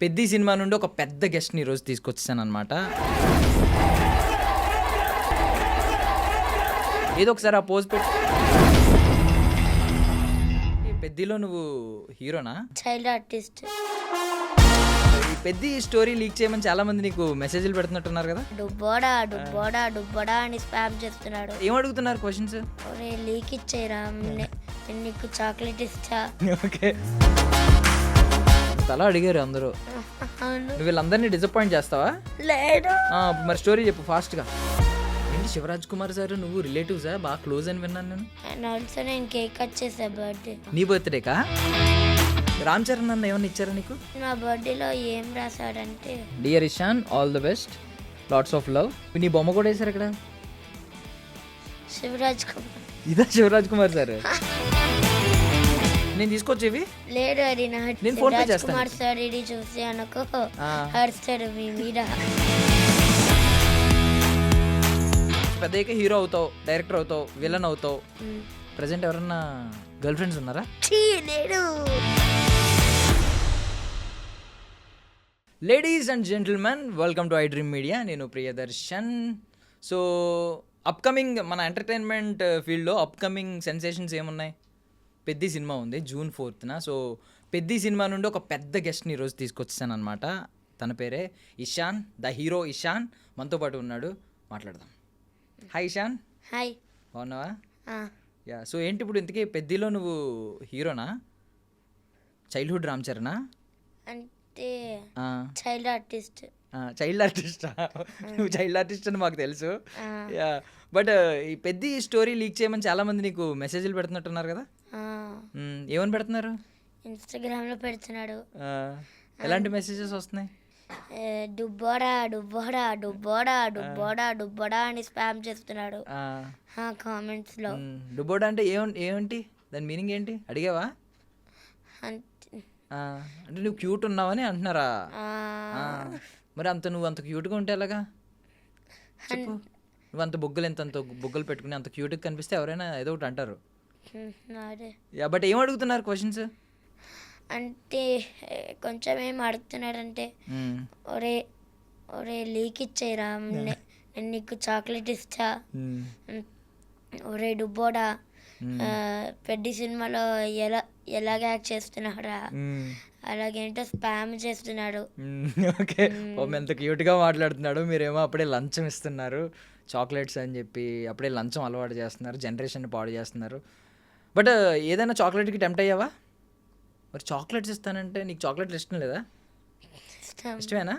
Peddi cinema నుండి ఒక పెద్ద గెస్ట్‌ని ఈరోజు తీసుకొచ్చేసాననమాట. ఏదో ఒకసారి ఆ పోజ్ పెట్టు. పెద్దిలో నువ్వు హీరోనా? Child artist. ఈ పెద్ది స్టోరీ లీక్ చేయమని చాలా మంది నీకు మెసేజ్‌లు పెడుతున్నట్టున్నారు కదా? డుబ్బోడా డుబ్బోడా డుబ్బోడా అని స్పామ్ చేస్తున్నాడు. ఏం అడుగుతున్నారు క్వశ్చన్స్? ఒరే లీక్ ఇచ్చేరా నేను నీకు చాక్లెట్ ఇస్తా. ఓకే. అలా అడిగారు అందరూ. అవును. నువ్వు వీళ్ళందరినీ డిసప్పాయింట్ చేస్తావా? లేడు. మరి స్టోరీ చెప్పు ఫాస్ట్‌గా. ఏంటి శివరాజ్ కుమార్ సార్ నువ్వు రిలేటివ్సా? బాగా క్లోజ్ అని విన్నాను నేను. అండ్ ఆల్సో నేను కేక్ కట్ చేసా బర్త్డే. నీ బర్త్డేకా? రామ్ చరణ్ అన్న ఏమన్నా ఇచ్చారా నీకు? నా బర్త్డేలో ఏం రాశాడంటే dear Ishan all the best, lots of love. నీ బొమ్మ కూడా వేశారు ఇక్కడ. శివరాజ్ కుమార్. ఇదా శివరాజ్ కుమార్ సార్? నేను తీసుకొచ్చేవి. లేడు అది నా నేను ఫోన్ పే శివరాజ్ చేస్తాను. కుమార్ సార్ ఇది చూసి అనుకో ఆ. హర్స్తాడు మీ మీద. పెద్దయ్యాక హీరో అవుతావు, డైరెక్టర్ అవుతావు, విలన్ అవుతావు. మ్. ప్రజెంట్ ఎవరన్నా గర్ల్ ఫ్రెండ్స్ ఉన్నారా? ఛీ, లేడు. Ladies and gentlemen, welcome to I Dream Media. నేను ప్రియదర్శన్. సో అప్కమింగ్ మన ఎంటర్టైన్మెంట్ ఫీల్డ్లో అప్కమింగ్ సెన్సేషన్స్ ఏమున్నాయి? పెద్ది సినిమా ఉంది June 4th. So Peddi cinema నుండి ఒక పెద్ద గెస్ట్ని ఈరోజు తీసుకొచ్చాను అనమాట. తన పేరే ఇషాన్, ద హీరో ఇషాన్ మనతో పాటు ఉన్నాడు. మాట్లాడదాం. Hi Ishan, hi. బాగున్నావా? ఆ, యా. సో ఏంటి ఇప్పుడు ఇంతకీ పెద్దిలో నువ్వు హీరోనా? చైల్డ్హుడ్ రామ్ చరణా? అంటే ఆ. Child artist. చైల్డ్ ఆర్టిస్టా? నువ్వు చైల్డ్ ఆర్టిస్ట్ అని మాకు తెలుసు. ఆ. యా. బట్ ఈ పెద్ది స్టోరీ లీక్ చేయమని చాలా మంది నీకు మెసేజ్లు పెడుతున్నట్టున్నారు కదా? ఏమని పెడుతున్నారు? ఇన్స్టాగ్రామ్లో పెడుతున్నాడు. ఎలాంటి మెసేజెస్ వస్తున్నాయి? డుబ్బోడా డుబ్బోడా డుబ్బోడా డుబ్బోడా డుబ్బోడా అని స్పామ్ చేస్తున్నాడు కామెంట్స్లో. డుబోడా అంటే ఏమిటి దాని మీనింగ్ ఏంటి అడిగావా? అంటే నువ్వు క్యూట్ ఉన్నావని అంటున్నారా? మరి నువ్వు అంత క్యూట్గా ఉంటే ఎలాగా? చెప్పు. నువ్వు అంత బొగ్గలు పెట్టుకుని అంత క్యూట్గా కనిపిస్తే ఎవరైనా ఏదో ఒకటి అంటారు. యా. బట్ ఏం అడుగుతున్నారు క్వశ్చన్స్? అంటే కొంచెం ఏం అడుగుతున్నాడంటే ఒరే ఒరే లీక్ ఇచ్చేరా నేను నీకు చాక్లెట్ ఇస్తా. ఒరే డుబ్బోడా పెద్ద సినిమాలో ఎలాగ యాక్ట్ చేస్తున్నాడా అలాగేంటో స్పామ్ చేస్తున్నాడు. ఓకే. ఎంత క్యూట్గా మాట్లాడుతున్నాడు. మీరేమో అప్పుడే లంచం ఇస్తున్నారు, చాక్లెట్స్ అని చెప్పి అప్పుడే లంచం అలవాటు చేస్తున్నారు, జనరేషన్ పాడు చేస్తున్నారు. బట్ ఏదైనా చాక్లెట్కి టెంప్ట్ అయ్యావా? మరి చాక్లెట్స్ ఇస్తానంటే నీకు చాక్లెట్లు ఇష్టం లేదా? ఇష్టమేనా?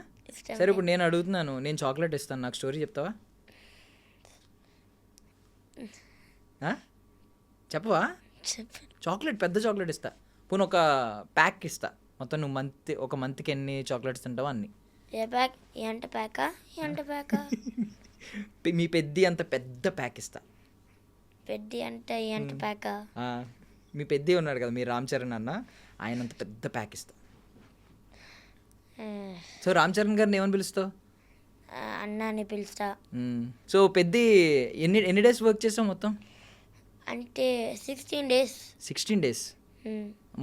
సరే ఇప్పుడు నేను అడుగుతున్నాను, నేను చాక్లెట్ ఇస్తాను, నాకు స్టోరీ చెప్తావా? చెప్పవా? చాక్లెట్, పెద్ద చాక్లెట్ ఇస్తా. పోనీ ఒక ప్యాక్ ఇస్తా. మొత్తం నువ్వు ఒక మంత్కి ఎన్ని చాక్లెట్స్ తింటావో అన్ని. ఏ ప్యాక్? ఎంత ప్యాకా? ఎంత ప్యాకా? మీ పెద్ది అంత పెద్ద ప్యాక్ ఇస్తా. పెద్ద అంటే ఎంత ప్యాకా? మీ పెద్ది ఉన్నాడు కదా, మీ రామ్ చరణ్ అన్న, ఆయన అంత పెద్ద ప్యాక్ ఇస్తా. సో రామ్ చరణ్ గారిని ఏమని పిలుస్తావు? అన్న అని పిలుస్తా. సో పెద్ది ఎన్ని డేస్ వర్క్ చేసావు మొత్తం? అంటే 16 days. 16 days.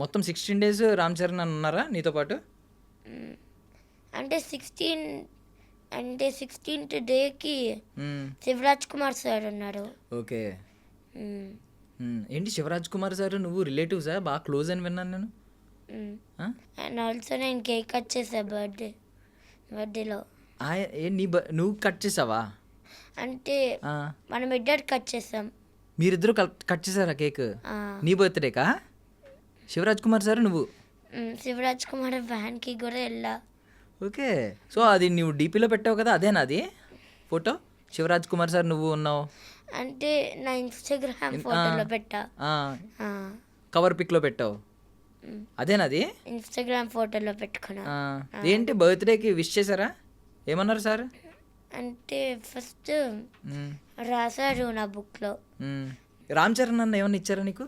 మొత్తం 16 days రామ్ చరణ్ అని ఉన్నారా నీతో పాటు? అంటే 16th డేకి శివరాజ్ కుమార్ సార్ ఉన్నారు. ఓకే. ఏంటి శివరాజ్ కుమార్ సార్ నువ్వు రిలేటివ్సా? బాగా క్లోజ్ అని విన్నాను నేను. అండ్ ఆల్సో నేను కేక్ కట్ చేసా బర్త్డేలో. నువ్వు కట్ చేసావా? అంటే మనం ఇద్దరు కట్ చేసాం. మీరిద్దరు కట్ చేసారా కేక్? నీ బర్త్డేకా? శివరాజ్ కుమార్ సార్ నువ్వు? శివరాజ్ కుమార్ వ్యాన్కి కూడా వెళ్ళా. ఓకే. సో అది నువ్వు డీపీలో పెట్టావు కదా, అదేనా అది ఫోటో? శివరాజ్ కుమార్ సార్ నువ్వు ఉన్నావు అంటే నా ఇన్స్టాగ్రామ్ ఫోటోలో పెట్టా. కవర్ పిక్లో పెట్టావు, అదేనాది? ఇన్స్టాగ్రామ్ ఫోటోలో పెట్టుకున్నా. ఏంటి బర్త్డేకి విష్ చేశారా? ఏమన్నారు సార్? అంటే ఫస్ట్ రాశారు నా బుక్లో. రామ్ చరణ్ అన్న ఏమన్నా ఇచ్చారా నీకు?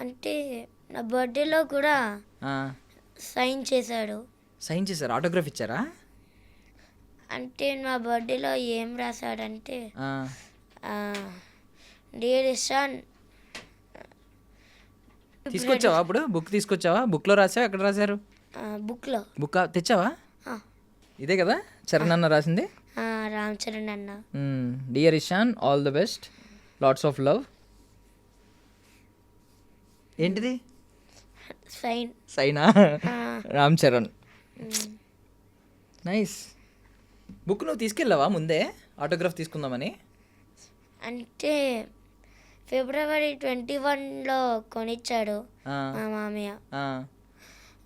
అంటే నా బర్త్డేలో కూడా సైన్ చేశాడు. సైన్ చేశారు? ఆటోగ్రాఫ్ ఇచ్చారా? అంటే నా బర్త్డేలో ఏం రాశాడంటే డియర్ ఇషాన్. తీసుకొచ్చావా? అప్పుడు బుక్ తీసుకొచ్చావా? బుక్లో రాసావా? ఎక్కడ రాశారు? బుక్లో బుక్ తెచ్చావా? ఇదే కదా చరణ్ అన్న రాసింది. రామ్ చరణ్ అన్న. Dear Ishan, all the best, lots of love. ఏంటిది సైనా? రామ్ చరణ్. నైస్. బుక్ నువ్వు తీసుకెళ్ళావా ముందే ఆటోగ్రాఫ్ తీసుకుందామని? అంటే ఫిబ్రవరి 21లో కొనిచ్చాడు మా మామయ్య.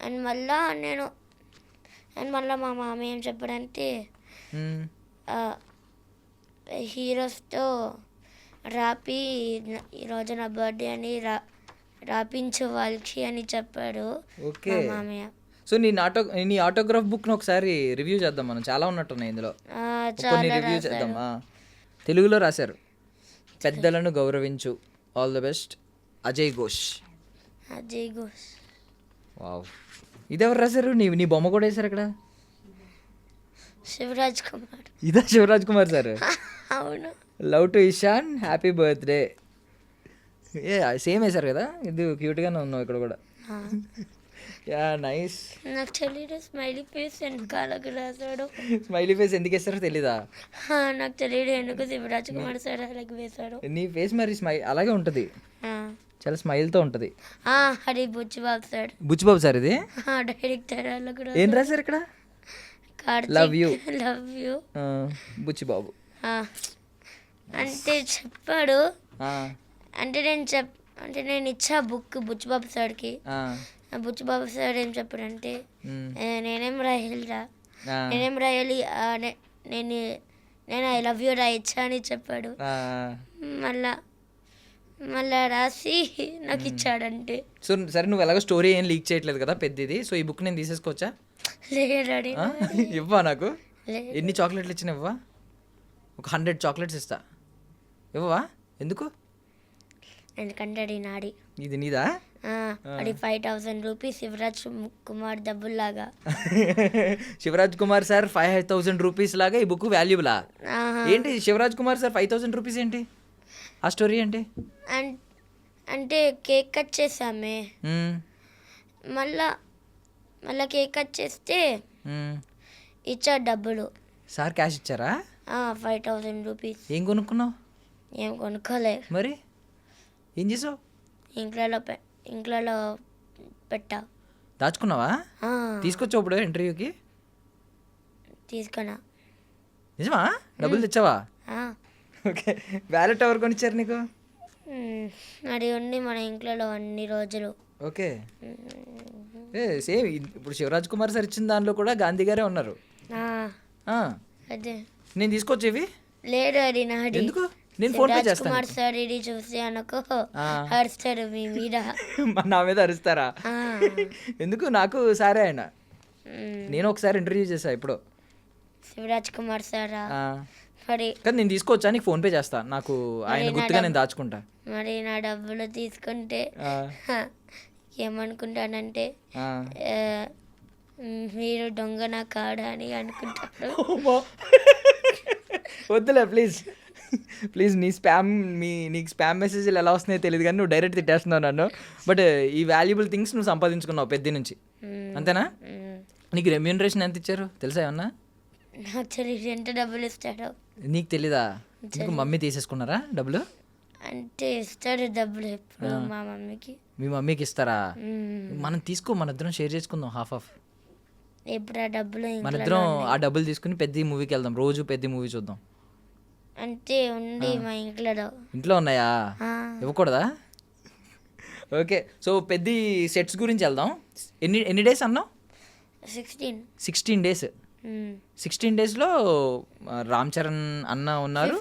అండ్ మళ్ళా మా మామయ్య ఏం చెప్పాడంటే హీరోస్తో రాపి ఈరోజు నా బర్త్డే అని రాపించు వాళ్ళకి అని చెప్పాడు ఓకే మా మామయ్య. సో నీ ఆటోగ్రాఫ్ బుక్ను ఒకసారి రివ్యూ చేద్దాం. మనం చాలా ఉన్నట్టున్నాయి ఇందులో, కొన్ని రివ్యూ చేద్దాం. తెలుగులో రాశారు. పెద్దలను గౌరవించు, all the best, Ajay Ghosh. Wow. ఇది ఎవరు రాశారు? నీ బొమ్మ కూడా వేశారు అక్కడ. శివరాజ్ కుమార్. ఇదా శివరాజ్ కుమార్ సార్? అవును. Love to Ishan, happy birthday. Same వేశారు కదా. ఇది క్యూట్గానే ఉన్నావు ఇక్కడ కూడా. Yeah nice. నాకు తెలియదు స్మైలీ ఫేస్ వెనకాలకు రాశాడు. స్మైలీ ఫేస్ ఎందుకు వేస్తారో తెలీదా? నాకు తెలియదు ఎందుకు శివరాజ్ కుమార్ సార్ అలాగే వేశాడు. నీ ఫేస్ మరి అలాగే ఉంటుంది, చాలా స్మైల్తో ఉంటుంది. హరి బుచ్చిబాబు సార్. బుచ్చిబాబు సార్ ఇది డైరెక్టర్. ఏం రాశారు ఇక్కడ? లవ్ యూ బుచ్చిబాబు అంటే చెప్పాడు. అంటే నేను ఇచ్చా బుక్ బుచ్చిబాబు సార్కి. బుచ్చిబాబు సార్ ఏం చెప్పాడంటే నేనేం రాయాలి నేను ఐ లవ్ యూ రాయచ్చా అని చెప్పాడు. మళ్ళా రాసి నాకు ఇచ్చాడంటే. సో సరే, నువ్వు ఎలాగో స్టోరీ ఏం లీక్ చేయట్లేదు కదా పెద్దది, సో ఈ బుక్ నేను తీసేసుకోవచ్చా? లేడాడి. ఇవ్వా నాకు? ఎన్ని చాక్లెట్లు ఇచ్చినా ఇవ్వా? ఒక 100 చాక్లెట్స్ ఇస్తా. ఇవ్వవా? ఎందుకు? ఎందుకంటే అది నాడి. ఇది నీదా? అది 5,000 రూపీస్ శివరాజ్ కుమార్ డబ్బుల్లాగా. శివరాజ్ కుమార్ సార్ 5,000 రూపీస్ లాగా ఈ బుక్ వాల్యూబులా? ఏంటి శివరాజ్ కుమార్ సార్ 5,000 రూపీస్ ఏంటి? ఆ స్టోరీ ఏంటి? అంటే కేక్ కట్ చేసామే, మళ్ళా కేక్ కట్ చేస్తే ఇచ్చారు డబ్బులు. సార్ క్యాష్ ఇచ్చారా? 5,000 రూపీస్. ఏం కొనుక్కున్నావు? ఏం కొనుక్కోలే. మరి ఏం చేసావు? ఇంట్లో పెట్టా. దాచుకున్నావా? తీసుకొచ్చావు ఇప్పుడు ఇంటర్వ్యూకి? తీసుకున్నా. నిజమా? డబ్బులు తెచ్చావా? ఓకే. వ్యాలెట్ ఎవరు కొనిచ్చారు నీకు? అది ఉండి మన ఇంట్లో అన్ని రోజులు. ఓకే. సేమ్ ఇప్పుడు శివరాజ్ కుమార్ సార్ ఇచ్చిన దానిలో కూడా గాంధీ గారే ఉన్నారు. అదే నేను తీసుకొచ్చేవి? లేదు, అది నాది. ఎందుకు? నేను ఫోన్ పే చేస్తాను. కుమార్ సార్ ఇది చూసి అనుకో అరుస్తారు మీ మీద. నా మీద అరుస్తారా? ఎందుకు? నాకు సారే ఆయన. నేను ఒకసారి ఇంటర్వ్యూ చేశా ఇప్పుడు. శివరాజ్ కుమార్ సారా? మరి కానీ నేను తీసుకోవచ్చా? నీకు ఫోన్ పే చేస్తా. నాకు ఆయన గుర్తుగా నేను దాచుకుంటా. మరి నా డబ్బులు తీసుకుంటే ఏమనుకుంటానంటే మీరు దొంగన కాడా అని అనుకుంటారు. వద్దులే ప్లీజ్ ప్లీజ్. నీకు స్పామ్ మెసేజ్లు ఎలా వస్తున్నాయో తెలియదు కానీ నువ్వు డైరెక్ట్ తిట్టేస్తున్నావు నన్ను. బట్ ఈ వాల్యుబుల్ థింగ్స్ నువ్వు సంపాదించుకున్నావు పెద్ద నుంచి, అంతేనా? నీకు రెమ్యూనరేషన్ ఎంత ఇచ్చారు తెలుసా ఏమన్నా? నాకు తెలియదు ఎంత డబ్బులు ఇస్తాడో. నీకు తెలీదా? నీకు మమ్మీ తీసేసుకున్నారా డబ్బులు? అంటే ఇస్తాడు డబ్బులు ఎప్పుడు మా మమ్మీకి. మీ మమ్మీకి ఇస్తారా? మనం తీసుకో, మన ఇద్దరం షేర్ చేసుకుందాం హాఫ్. ఎప్పుడు ఆ డబ్బులు మన ఇద్దరం ఆ డబ్బులు తీసుకుని పెద్ద మూవీకి వెళ్దాం. రోజు పెద్ద మూవీ చూద్దాం. అంటే ఉంది మా ఇంట్లో ఉన్నాయా? ఇవ్వకూడదా? ఓకే. సో పెద్ద సెట్స్ గురించి వెళ్దాం. ఎన్ని డేస్ అన్నావు? 16 డేస్. 16 డేస్లో రామ్ చరణ్ అన్న ఉన్నారు.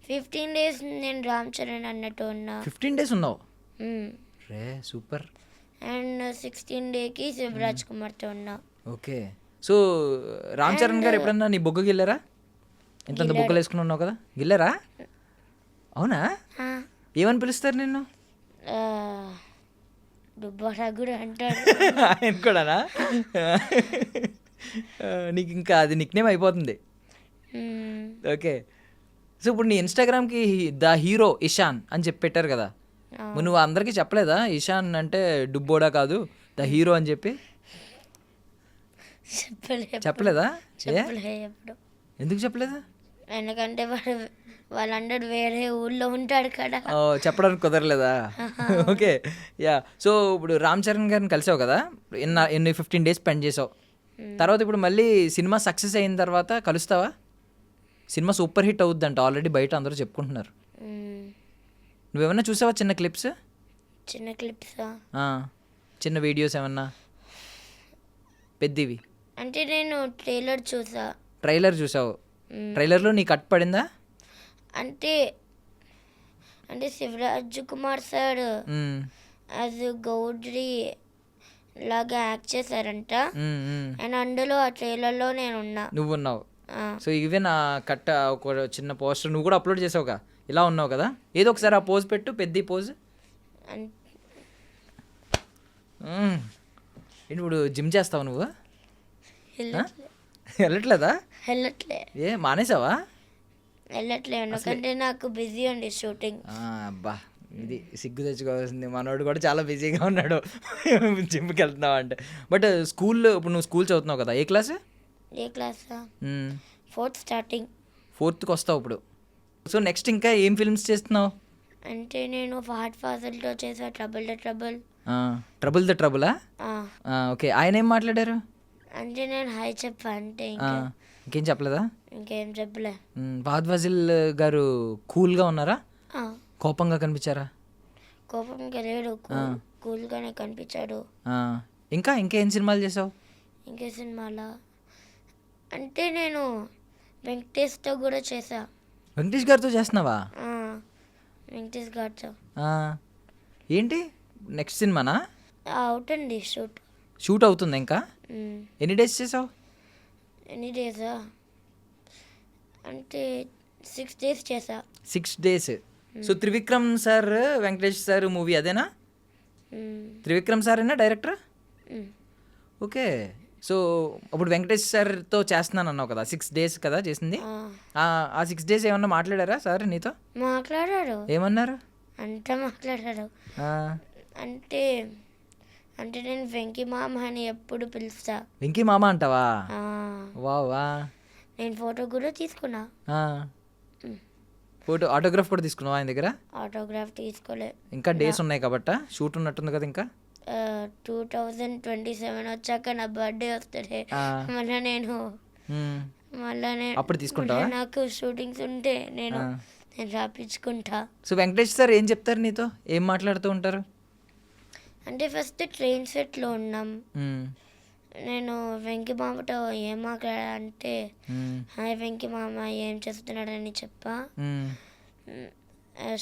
15 డేస్ నేను రామ్ చరణ్ అన్నట్టు ఉన్నా. 15 డేస్ ఉన్నావు? రే సూపర్. అండ్ 16 డేకి శివరాజ్ కుమార్తో ఉన్నా. ఓకే. సో రామ్ చరణ్ గారు ఎప్పుడన్నా నీ బొగ్గ గిల్లారా? ఇంత బొగ్గలు వేసుకుని ఉన్నావు కదా, గిల్లారా? అవునా? ఏమని పిలుస్తారు నిన్ను? దుబ్బారా కూడా అంటాడు. ఆయన కూడానా? నీకు ఇంకా అది నిక్నేమ్ అయిపోతుంది. ఓకే. సో ఇప్పుడు నీ ఇన్స్టాగ్రామ్కి ద హీరో ఇషాన్ అని చెప్పి పెట్టారు కదా, నువ్వు అందరికీ చెప్పలేదా ఇషాన్ అంటే డుబ్బోడా కాదు ద హీరో అని చెప్పి? చెప్పలేదా? చెప్పలే ఎప్పుడు. ఎందుకు చెప్పలేదు? ఎందుకంటే వాళ్ళందరూ వేరే ఊళ్ళో ఉంటాడు కదా. చెప్పడానికి కుదరలేదా? ఓకే. యా. సో ఇప్పుడు రామ్ చరణ్ గారిని కలిసావు కదా, ఎన్ని 15 days స్పెండ్ చేసావు. తర్వాత ఇప్పుడు మళ్ళీ సినిమా సక్సెస్ అయిన తర్వాత కలుస్తావా? సినిమా సూపర్ హిట్ అవుద్దంట, ఆల్రెడీ బయట అందరూ చెప్పుకుంటున్నారు. నువ్వేమన్నా చూసావా చిన్న క్లిప్స్? చిన్న క్లిప్సా? చిన్న వీడియోస్ ఏమన్నా పెద్దవి? అంటే నేను ట్రైలర్ చూసా. ట్రైలర్ చూసావు? ట్రైలర్లో నీ కట్ పడిందా? అంటే శివరాజ్ కుమార్ సార్ యాజ్ గౌడ్రి లాగా యాక్ట్ చేశారంట. అండ్ అందులో ఆ ట్రైలర్లో నేను ఉన్నా. నువ్వు ఉన్నావు. సో ఇవే నా కట్ట ఒక చిన్న పోస్టర్ నువ్వు కూడా అప్లోడ్ చేసావుగా, ఇలా ఉన్నావు కదా, ఏదో ఒకసారి ఆ పోజ్ పెట్టు, పెద్ద పోజ్. ఇప్పుడు జిమ్ చేస్తావు నువ్వు? వెళ్ళట్లేదా? వెళ్ళట్లే. మానేసావా? వెళ్ళట్లే ఎందుకంటే నాకు బిజీ ఉంది షూటింగ్. అబ్బా, ఇది సిగ్గు తెచ్చుకోవాల్సింది. మనోడు కూడా చాలా బిజీగా ఉన్నాడు జిమ్కి వెళ్తున్నావు అంటే. బట్ స్కూల్లో ఇప్పుడు నువ్వు స్కూల్ చదువుతున్నావు కదా, ఏ క్లాస్? ఏ క్లాసా? 4th starting. 4th వస్తావు ఇప్పుడు. సో నెక్స్ట్ ఇంకా ఏం ఫిల్మ్స్ చేస్తున్నావు? అంటే నేను ఫహద్ ఫాజిల్తో చేసా Trouble the Trouble. Trouble the ట్రబులా? ఓకే. ఆయన ఏం మాట్లాడారు? అంటే నేను హాయ్ చెప్పా అంతే, ఇంకేం చెప్పలేదా? ఇంకేం చెప్పలే. ఫహద్ ఫాజిల్ గారు కూల్గా ఉన్నారా, కోపంగా కనిపించారా? కోపంగా లేడు, కూల్గానే కనిపించాడు. ఇంకేం సినిమాలు చేసావు? ఇంకే సినిమాలా అంటే నేను వెంకటేష్తో కూడా చేసా. వెంకటేష్ గారితో చేస్తున్నావా? వెంకటేష్ గారితో. ఏంటి నెక్స్ట్ సినిమానా? అవుతుంది షూట్ అవుతుంది ఇంకా. ఎన్ని డేస్ చేసావు? ఎన్ని డేసా అంటే 6 days చేసా. 6 days. So Trivikram sir Venkatesh sir movie అదేనా? త్రివిక్రమ్ సార్ అయినా డైరెక్టర్? ఓకే. సో అప్పుడు వెంకటేష్ సార్తో చేస్తున్నాను అన్నావు కదా, 6 days కదా చేసింది. ఆ 6 days ఏమన్నా మాట్లాడారా సార్ నీతో? మాట్లాడారు. ఏమన్నారు? అంతా మాట్లాడారు. అంటే నేను వెంకీ మామ అని ఎప్పుడు పిలుస్తా. వెంకీ మామ అంటావా? వా. నేను ఫోటో కూడా తీసుకున్నా. ఫోటో ఆటోగ్రాఫ్ కూడా తీసుకున్నావా ఆయన దగ్గర? ఆటోగ్రాఫ్ తీసుకోలే, ఇంకా డేస్ ఉన్నాయి కాబట్టి. షూట్ ఉన్నట్టుంది కదా ఇంకా. 2027 వచ్చాక నా బర్త్డే వస్తుంది. మళ్ళీ అప్పుడు తీసుకుంటావా? నాకు షూటింగ్స్ ఉంటే నేను రాపించుకుంటా. సో వెంకటేష్ సార్ ఏం చెప్తారు నీతో, ఏం మాట్లాడుతూ ఉంటారు? అంటే ఫస్ట్ ట్రైన్ సెట్లో ఉన్నాం. నేను వెంకీ మామతో ఏం మాట్లాడా అంటే హాయ్ వెంకీ మామ ఏం చేస్తున్నాడని చెప్పా.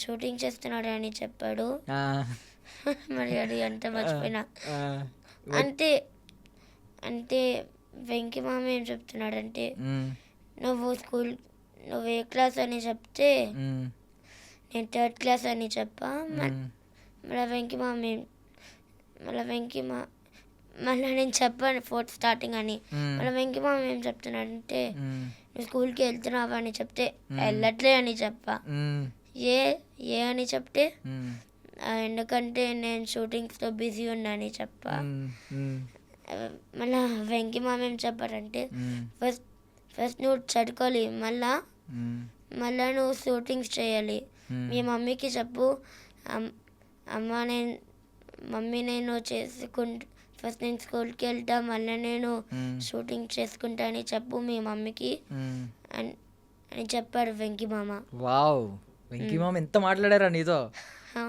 షూటింగ్ చేస్తున్నాడని చెప్పాడు. మరి అది అంత మర్చిపోయినా. అంటే వెంకీ మామ ఏం చెప్తున్నాడంటే నువ్వు ఏ క్లాస్ అని చెప్తే నేను 3rd class అని చెప్పా. మళ్ళీ నేను చెప్పాను 4th starting అని. మళ్ళీ వెంకీ మామ ఏం చెప్తున్నాడంటే నువ్వు స్కూల్కి వెళ్తున్నావా అని చెప్తే వెళ్ళట్లే అని చెప్పా. ఏ అని చెప్తే ఎందుకంటే నేను షూటింగ్స్తో బిజీ ఉన్నా అని చెప్పా. మళ్ళీ వెంకీ మామ ఏం చెప్పారంటే ఫస్ట్ నువ్వు చదువుకోవాలి, మళ్ళా నువ్వు షూటింగ్స్ చేయాలి. మీ మమ్మీకి చెప్పు మమ్మీ నేను ఫస్ట్ నేను స్కూల్కి వెళ్తా, మళ్ళీ నేను షూటింగ్ చేసుకుంటా అని చెప్పు మీ మమ్మీకి అని చెప్పాడు వెంకీ మామ. వావ్, వెంకీ మామ ఎంత మాట్లాడారా నీతో?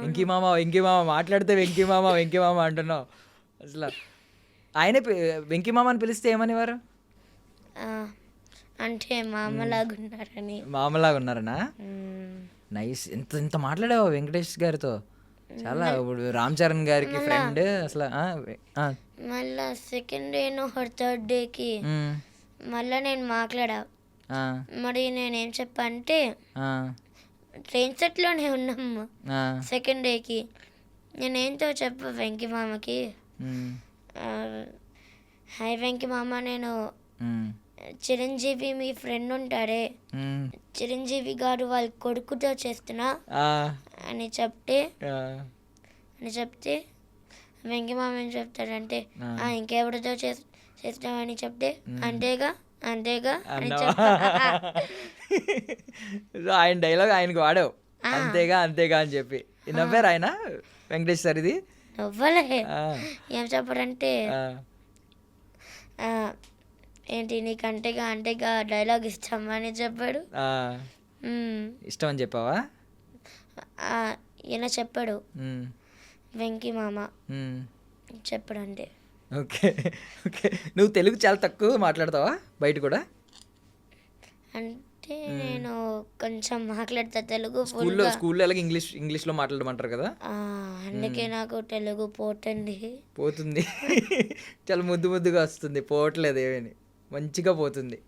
వెంకీ మామ మాట్లాడితే వెంకీ మామ అంటున్నావు అసలు. ఆయనే వెంకీ మామ అని పిలిస్తే ఏమనేవారు? అంటే మామలాగున్నారని. మామలాగున్నారనా? నైస్. ఎంత మాట్లాడావా వెంకటేష్ గారితో? చాలా. ఇప్పుడు రామ్ చరణ్ గారికి ఫ్రెండ్ అసలు. మళ్ళా 2nd day 3rd dayకి మళ్ళీ నేను మాట్లాడా. మరి నేనేం చెప్పా అంటే ట్రైన్ సెట్లోనే ఉన్నాము 2nd dayకి. నేనేంతో చెప్పా వెంకీ మామకి హాయ్ వెంకీ మామ నేను చిరంజీవి మీ ఫ్రెండ్ ఉంటాడే చిరంజీవి గారు వాళ్ళ కొడుకుతో చేస్తున్నా అని చెప్తే వెంకీ మామ ఏం చెప్తాడంటే ఇంకెవరితో చేస్తామని చెప్తే అంతేగా అంతేగా అని అన్నావా? చెప్పా. సో ఆయన డైలాగ్ ఆయనకు వాడావు, అంతేగా అంతేగా అని చెప్పి. నవ్వారు ఆయన, వెంకటేష్ సార్ ఇది? నవ్వలే. ఆ, ఏం చెప్పారంటే ఆ, ఆ, ఏంటి నీకు అంటేగా అంటేగా డైలాగ్ ఇస్తామని చెప్పాడు. ఆ, మ్మ్. ఇష్టం అని చెప్పావా? ఆ, ఈయన చెప్పాడు, ఉమ్, వెంకీ మామ ఉమ్. చెప్పాడు అంతే. Okay, okay. నువ్వు తెలుగు చాలా తక్కువ మాట్లాడతావా బయట కూడా? అంటే నేను కొంచెం మాట్లాడతా తెలుగు స్కూల్లో ఫుల్గా. స్కూల్లో ఎలాగ ఇంగ్లీష్లో మాట్లాడమంటారు కదా, అందుకే నాకు తెలుగు పోతండి. పోతుంది. చాలా ముద్దు ముద్దుగా వస్తుంది, పోవట్లేదు ఏమని, మంచిగా పోతుంది.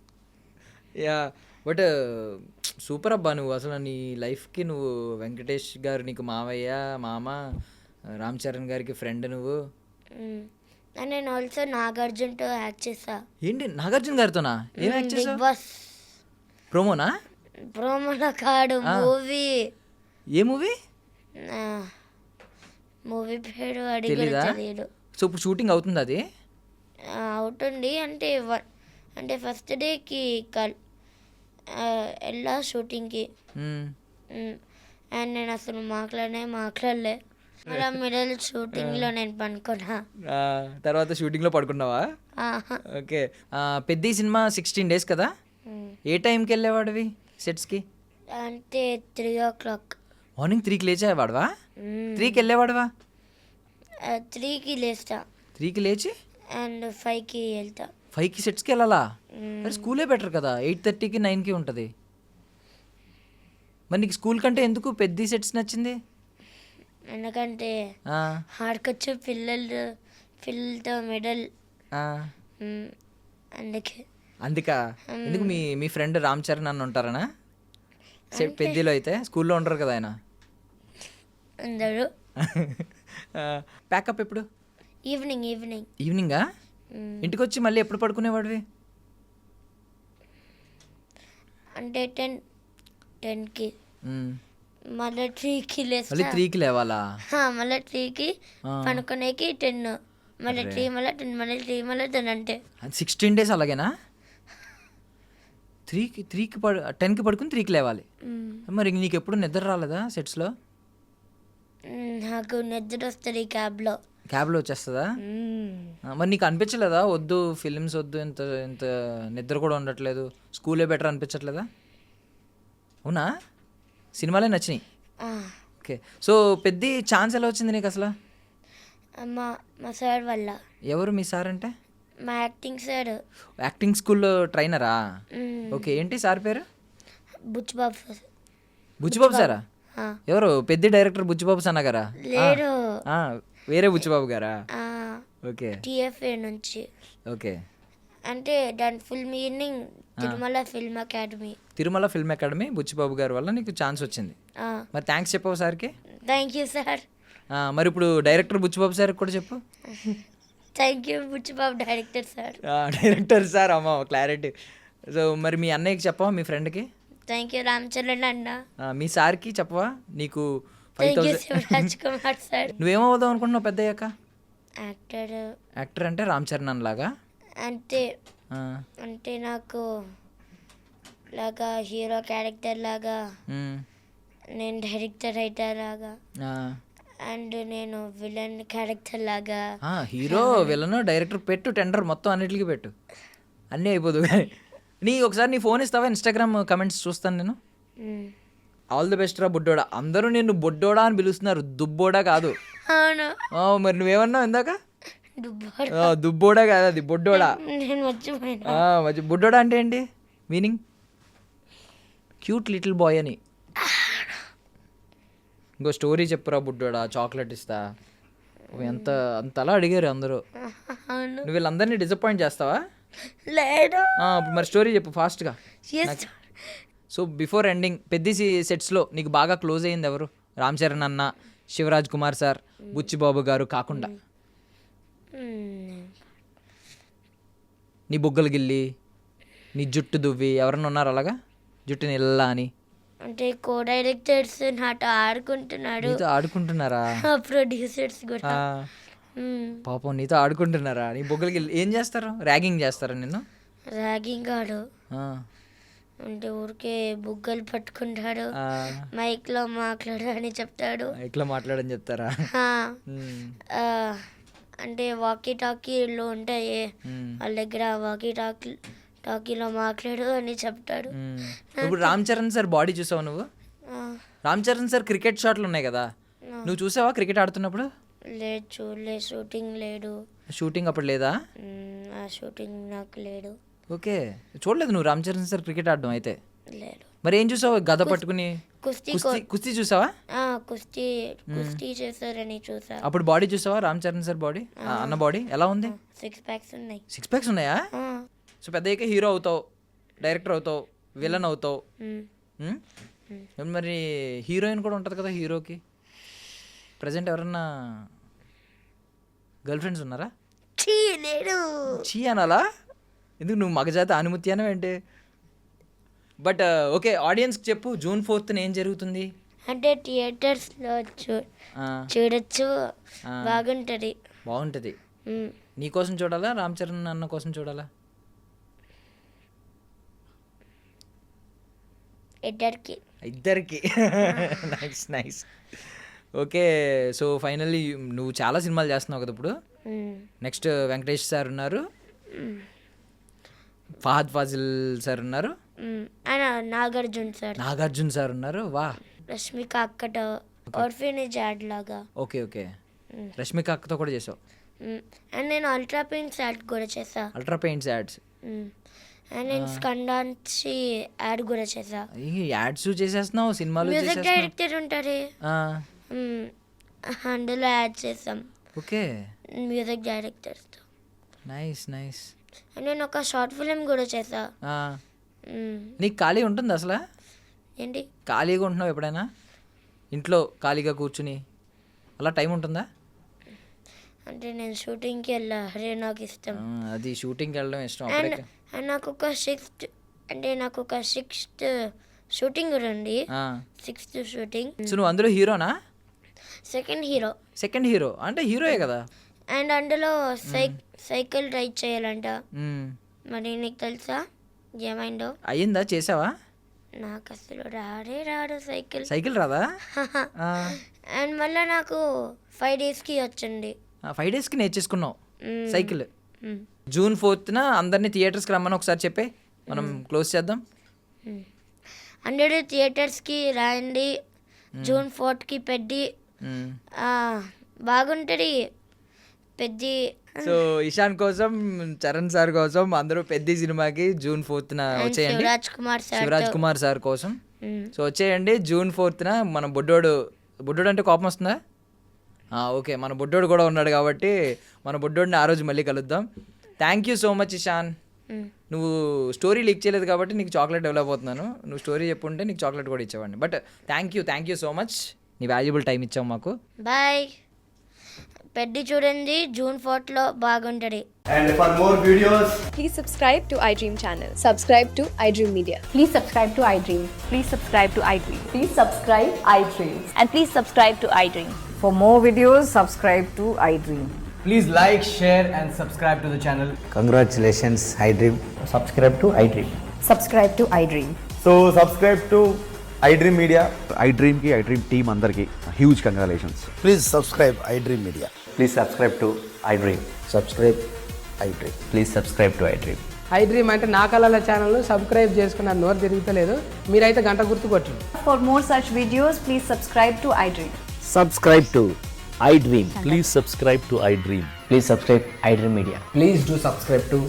యా, బట్ సూపర్ అబ్బా, నువ్వు అసలు నీ లైఫ్కి నువ్వు వెంకటేష్ గారు నీకు మావయ్య, మామ, రామ్ చరణ్ గారికి ఫ్రెండ్ నువ్వు. నేను ఆల్సో నాగార్జున్తో యాక్ట్ చేస్తా. ఏంటి నాగార్జున గారితోనా? ఏం యాక్ట్ బిగ్ చేసావు? బాస్ ప్రోమోనా? ప్రోమోలో కాడు, మూవీ. ఏ మూవీ? మూవీ పేరు అడిగి తెలీదా? తెలియదు. సో ఇప్పుడు షూటింగ్ అవుతుంది అది? అవుతుంది అంటే అంటే ఫస్ట్ డేకి వెళ్ళా షూటింగ్కి. మ్మ్. అండ్ నేను అసలు మాట్లాడలే. మళ్ళీ మిడిల్ షూటింగ్లో నేను పనుకున్నా. ఆ, తర్వాత షూటింగ్లో పడుకున్నావా? ఆహా. ఓకే. పెద్ద సినిమా 16 days కదా, ఏ టైంకి వెళ్ళేవాడివి సెట్స్కి? అంటే 3 o'clock. మార్నింగ్ 3కి లేచేవాడవా? 3కి వెళ్ళేవాడవా? 3కి లేస్తా 3కి లేచి అండ్ 5కి వెళ్తా. 5కి సెట్స్కి వెళ్ళాలా? మరి స్కూలే బెటర్ కదా, 8:30కి 9కి ఉంటుంది. మరి నీకు స్కూల్ కంటే ఎందుకు పెద్ద సెట్స్ నచ్చింది? ఎందుకంటే ఆ, ఆడుకొచ్చు పిల్లలతో మిడల్, ఆ. అందుకే. అందుకా? ఎందుకు మీ మీ ఫ్రెండ్ రామ్ చరణ్ అన్న ఉంటారనా సెట్ పెద్దలో? అయితే స్కూల్లో ఉండరు కదా ఆయన. అందరూ ప్యాకప్ ఎప్పుడు? ఈవినింగ్. ఈవినింగా? ఇంటికి వచ్చి మళ్ళీ ఎప్పుడు పడుకునేవాడివి? అంటే 10కి మ్మ్. మళ్ళీ 3కి లేస్తా. మళ్ళీ 3కి లేవాలా? మళ్ళీ 3కి పనుకునేకి 10, మళ్ళీ 3, మళ్ళీ 10, మళ్ళీ 3, మళ్ళీ 10 అంటే 16 days అలాగేనా? 10కి 3కి పడుకుని 3కి లేవాలి. మరి నీకు ఎప్పుడు నిద్ర రాలేదా సెట్స్లో? నాకు నిద్ర వస్తుంది క్యాబ్లో వచ్చేస్తుందా? మరి నీకు అనిపించలేదా వద్దు ఫిలిమ్స్ వద్దు, ఇంత ఇంత నిద్ర కూడా ఉండట్లేదు, స్కూలే బెటర్ అనిపించట్లేదా? అవునా? సినిమాలే నచ్చినాయి. ఓకే. సో పెద్ద ఛాన్స్ ఎలా వచ్చింది నీకు అసలు? మా సార్ వల్ల. ఎవరు మీ సార్ అంటే? మా యాక్టింగ్ సార్. యాక్టింగ్ స్కూల్లో ట్రైనరా? ఓకే. ఏంటి సార్ పేరు? బుచ్చిబాబు సార్. బుచ్చిబాబు సారా? ఎవరు? పెద్ద డైరెక్టర్ బుచ్చిబాబు సన్న గారా? లేరు, వేరే బుచ్చిబాబు గారా? ఓకే, టిఎఫ్ఏ నుంచి. ఓకే. అంటే దాని full meaning Tirumala film academy. Tirumala film academy Buchibabu గారి వల్ల నీకు ఛాన్స్ వచ్చింది. మరి థ్యాంక్స్ చెప్పావు సార్కి? Thank you sir. మరి ఇప్పుడు డైరెక్టర్ బుచ్చిబాబు సార్కి కూడా చెప్పు. Thank you Buchibabu director sir. Director sir, అమ్మ క్లారిటీ. సో మరి మీ అన్నయ్యకి చెప్పవా, మీ ఫ్రెండ్కి? థ్యాంక్ యూ రామ్ చరణ్ అన్న. మీ సార్కి చెప్పవా? నీకు thank you 5,000. Shivaraj Kumar sir. నువ్వేమవుదాం అనుకుంటున్నావు పెద్ద అయ్యాక? యాక్టర్. యాక్టర్ అంటే రామ్ చరణ్ అన్నలాగా? అంటే నాకు లాగా హీరో క్యారెక్టర్ లాగా, నేను డైరెక్టర్ రైటర్ లాగా, అండ్ నేను విలన్ క్యారెక్టర్ లాగా. హీరో, విలన్, డైరెక్టర్ పెట్టు, టెండర్ మొత్తం అన్నిటికీ పెట్టు, అన్నీ అయిపోదు. కానీ ఒకసారి నీ ఫోన్ ఇస్తావా? ఇన్స్టాగ్రామ్ కమెంట్స్ చూస్తాను నేను. ఆల్ ది బెస్ట్ రా బుడ్డోడా. అందరూ నిన్ను బొడ్డోడా అని పిలుస్తున్నారు, దుబ్బోడా కాదు. అవును. మరి నువ్వేమన్నావు ఇందాక? దుబ్బోడా. దుబ్బోడా కాదు, అది బొడ్డోడా. నేను మర్చిపోయినా. బుడ్డోడా అంటే ఏంటి మీనింగ్? క్యూట్ లిటిల్ బాయ్ అని. ఇంకో స్టోరీ చెప్పురా బుడ్డోడా, చాక్లెట్ ఇస్తా. ఎంత అంతలా అడిగారు అందరూ. అవును. నువ్వు వీళ్ళందరినీ డిసప్పాయింట్ చేస్తావా? లేదు. మరి స్టోరీ చెప్పు ఫాస్ట్గా. సో బిఫోర్ ఎండింగ్ పెద్ద సెట్స్లో నీకు బాగా క్లోజ్ అయ్యింది ఎవరు? రామ్ చరణ్ అన్న, శివరాజ్ కుమార్ సార్, బుచ్చిబాబు గారు కాకుండా నీ బుగ్గలు గిల్లి, నీ జుట్టు దువ్వి ఎవరన్నా ఉన్నారు అలాగా? జుట్టు నిల్లా అని అంటే కో డైరెక్టర్స్ నాతో ఆడుకుంటున్నాడు. నీతో ఆడుకుంటున్నారా? ప్రొడ్యూసర్స్ కూడా. పాపం నీతో ఆడుకుంటున్నారా? నీ బొగ్గలకి ఏం చేస్తారు? ర్యాగింగ్ చేస్తారా నిన్ను? ర్యాగింగ్ ఆడు ఆ, అంటే ఊరికే బుగ్గలు పట్టుకుంటాడు, ఆ, మైక్లో మాట్లాడు అని చెప్తాడు. ఇట్లా మాట్లాడని చెప్తారా? ఆ, ఉమ్, ఆ, అంటే వాకీ టాకీలు ఉంటాయి ఉమ్, వాళ్ళ దగ్గర, వాకీ టాకీలో మాట్లాడు అని చెప్తాడు. ఉమ్. ఇప్పుడు రామ్ చరణ్ సార్ బాడీ చూసావా నువ్వు? ఆ, రామ్ చరణ్ సార్ క్రికెట్ షాట్లు ఉన్నాయి కదా, నువ్వు చూసావా క్రికెట్ ఆడుతున్నప్పుడు? లేదు, చూడలే. షూటింగ్ లేడు. షూటింగ్ అప్పుడు లేదా? ఆ షూటింగ్ నాకు లేడు. ఓకే, చూడలేదు నువ్వు రామ్ చరణ్ సార్ క్రికెట్ ఆడడం అయితే? లేడు. మరి ఏం చూసావు? గద పట్టుకుని కుస్తీ కుస్తీ చూసావా? కుస్తీ చేస్తారని చూసా. అప్పుడు బాడీ చూసావా రామ్ చరణ్ సార్ బాడీ? అన్న బాడీ ఎలా ఉంది? 6 ప్యాక్స్ ఉన్నాయి. 6 ప్యాక్స్ ఉన్నాయా? ఆ, సో పెద్ద హీరో అవుతావు, డైరెక్టర్ అవుతావు, విలన్ అవుతావు. ఉమ్. ఉమ్? మరి హీరోయిన్ కూడా ఉంటుంది కదా హీరోకి. ప్రజెంట్ ఎవరన్నా గర్ల్ ఫ్రెండ్స్ ఉన్నారా? ఛీ, లేడు. చీ అనాలా? ఎందుకు నువ్వు మగజాతి అనుమతి ఏంటి? బట్ ఓకే, ఆడియన్స్కి చెప్పు, June 4th ఏం జరుగుతుంది? అంటే థియేటర్స్లో ఆ, చూడొచ్చు, ఆ. బాగుంటుంది. బాగుంటుంది. ఉమ్. నీ కోసం చూడాలా, రామ్ చరణ్ అన్న కోసం చూడాలా? ఇద్దరికి. ఇద్దరికి. Nice nice. Okay, so finally నువ్వు చాలా సినిమాలు చేస్తున్నావు కదా ఇప్పుడు. ఉమ్. నెక్స్ట్ వెంకటేష్ సార్ ఉన్నారు, ఫహద్ ఫాజిల్ సార్ ఉన్నారు, ఆయన నాగార్జున సార్, నాగార్జున సార్ ఉన్నారు. వా, రష్మిక అక్కట ఆర్ఫనేజ్ యాడ్ లాగా. Okay okay. రష్మిక అక్కతో కూడా చేసావు? అండ్ నేను అల్ట్రా పెయింట్స్ యాడ్ కూడా చేసా. Ultra paints ads? అండ్ నేను స్కండాన్సి యాడ్ కూడా చేసా. యాడ్స్ చేసేస్తున్నావు, సినిమాలు మ్యూజిక్ చేసేస్తున్నావు. డైరెక్టర్ ఉంటారు, అందులో యాడ్ చేసాం. ఓకే, మ్యూజిక్ డైరెక్టర్తో. Nice nice. అండ్ నేను ఒక షార్ట్ ఫిలిం కూడా చేసా. నీకు ఖాళీ ఉంటుంది అసలు? ఏంటి? ఖాళీగా ఉంటున్నావు ఎప్పుడైనా ఇంట్లో ఖాళీగా కూర్చుని అలా టైం ఉంటుందా? అంటే నేను షూటింగ్కి వెళ్ళా, అరే నాకు ఇష్టం. అది షూటింగ్కి వెళ్ళడం ఇష్టం. అండ్ నాకు ఒక సిక్స్త్ షూటింగ్ కూడా ఉంది. 6th shooting. సో నువ్వు అందులో హీరోనా? Second hero. సెకండ్ హీరో అంటే హీరోయే కదా. అండ్ అందులో సైకిల్ రైడ్ చేయాలంట. మ్మ్. మరి నీకు తెలుసా ఏమైందో? అయ్యిందా? చేసావా? నాకు అసలు రాడు సైకిల్. సైకిల్ రాదా? అండ్ మళ్ళీ నాకు 5 daysకి వచ్చింది. 5 daysకి నేర్చేసుకున్నావు సైకిల్. June 4th అందరినీ థియేటర్స్కి రమ్మని ఒకసారి చెప్పే, మనం క్లోజ్ చేద్దాం. 100 థియేటర్స్కి రాయండి. June 4th పెద్ది బాగుంటుంది. పెద్ది. సో ఇషాన్ కోసం, చరణ్ సార్ కోసం అందరూ పెద్ద సినిమాకి June 4th వచ్చేయండి. శివరాజ్ కుమార్ సార్ కోసం సో వచ్చేయండి June 4th. మన బుడ్డోడు అంటే కోపం వస్తుందా? ఓకే, మన బుడ్డోడు కూడా ఉన్నాడు కాబట్టి మన బుడ్డోడిని ఆ రోజు మళ్ళీ కలుద్దాం. Thank you so much Ishan. నువ్వు స్టోరీ లీక్ చేయలేదు కాబట్టి నీకు చాక్లెట్ డెవలప్ అవుతున్నాను. నువ్వు స్టోరీ చెప్పుంటే నీకు చాక్లెట్ కూడా ఇచ్చేవాడిని. But thank you so much, నీ వాల్యుబుల్ టైం ఇచ్చావు మాకు. బాయ్. పెద్ద చూడండి, June 4th బాగుంటుంది. And for more videos, Please subscribe to iDream channel. Subscribe to iDream Media. Please subscribe to iDream. Please subscribe to iDream. Please subscribe iDream. And please subscribe to iDream. For more videos, subscribe to iDream. please like, share and subscribe to the channel. Congratulations, iDream. Subscribe to iDream. Subscribe to iDream. So subscribe to iDream Media. iDream ki iDream team andarki huge congratulations. Please subscribe iDream Media. Please subscribe to iDream. Subscribe iDream. Please subscribe to iDream. iDream అంటే నా కళల channel subscribe చేసుకున్న నోరు తిరుగుతలేదు, మీరైతే గంట గుర్తు కొట్టండి. For more such videos, please subscribe to iDream. Subscribe to iDream. Please subscribe to iDream. Please subscribe iDream Media. Please do subscribe to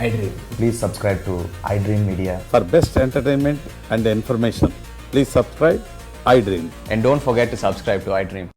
iDream. Please subscribe to iDream Media. For best entertainment and information, please subscribe iDream. And don't forget to subscribe to iDream.